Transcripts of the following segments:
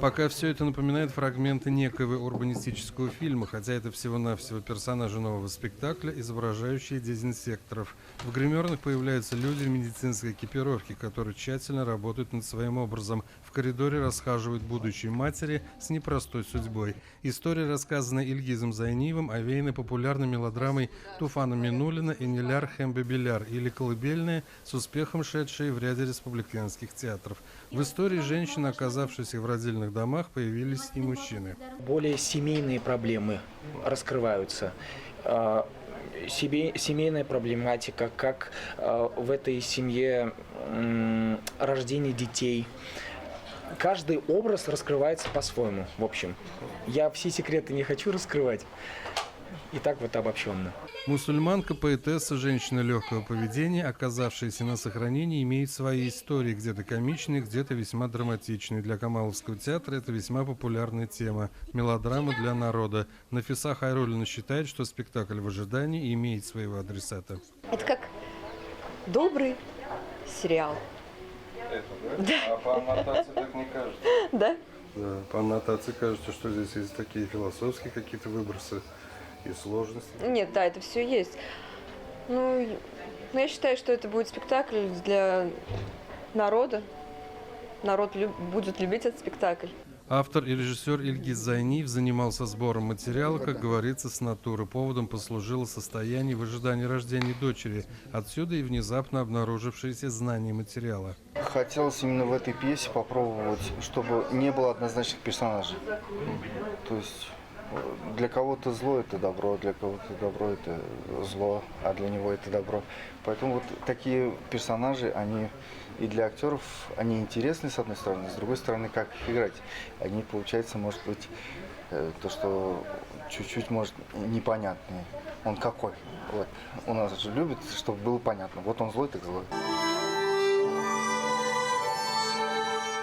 Пока все это напоминает фрагменты некоего урбанистического фильма, хотя это всего-навсего персонажи нового спектакля, изображающие дезинсекторов. В гримерных появляются люди в медицинской экипировке, которые тщательно работают над своим образом. В коридоре расхаживают будущие матери с непростой судьбой. История, рассказанная Ильгизом Зайниевым, овеяна популярной мелодрамой Туфана Минуллина «Эниляр Хембебеляр» или «Колыбельная», с успехом шедшей в ряде республиканских театров. В истории женщин, оказавшихся в родильных домах, появились и мужчины. Более семейные проблемы раскрываются. Семейная проблематика, как в этой семье рождение детей. Каждый образ раскрывается по-своему, в общем. Я все секреты не хочу раскрывать. И так вот обобщенно. Мусульманка, поэтесса, женщина легкого поведения, оказавшаяся на сохранении, имеет свои истории, где-то комичные, где-то весьма драматичные. Для Камаловского театра это весьма популярная тема. Мелодрама для народа. Нафиса Хайруллина считает, что спектакль «В ожидании» имеет своего адресата. Это как добрый сериал. Это, да? Да. А по аннотации так не кажется. Да? Да, по аннотации кажется, что здесь есть такие философские какие-то выбросы и сложности. Нет, да, это все есть. Ну, я считаю, что это будет спектакль для народа. Народ будет любить этот спектакль. Автор и режиссер Ильгиз Зайниев занимался сбором материала, как говорится, с натуры. Поводом послужило состояние в ожидании рождения дочери. Отсюда и внезапно обнаружившиеся знания материала. Хотелось именно в этой пьесе попробовать, чтобы не было однозначных персонажей. То есть для кого-то зло – это добро, для кого-то добро – это зло, а для него это добро. Поэтому вот такие персонажи, они и для актеров, они интересны с одной стороны, с другой стороны, как их играть. Они, получается, может быть, то, что чуть-чуть, может, непонятнее. Он какой? Вот. У нас же любят, чтобы было понятно. Вот он злой, так злой.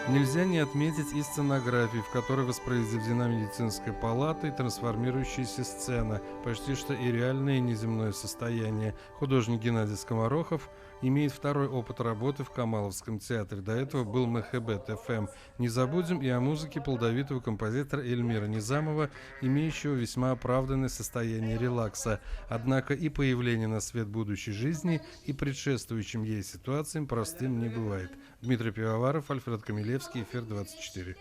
Нельзя не отметить и сценографии, в которой воспроизведена медицинская палата и трансформирующаяся сцена, почти что и реальное неземное состояние. Художник Геннадий Скоморохов имеет второй опыт работы в Камаловском театре. До этого был МХБ ТФМ. Не забудем и о музыке плодовитого композитора Эльмира Низамова, имеющего весьма оправданное состояние релакса. Однако и появление на свет будущей жизни, и предшествующим ей ситуациям простым не бывает. Дмитрий Пивоваров, Альфред Камилевский, Эфир 24.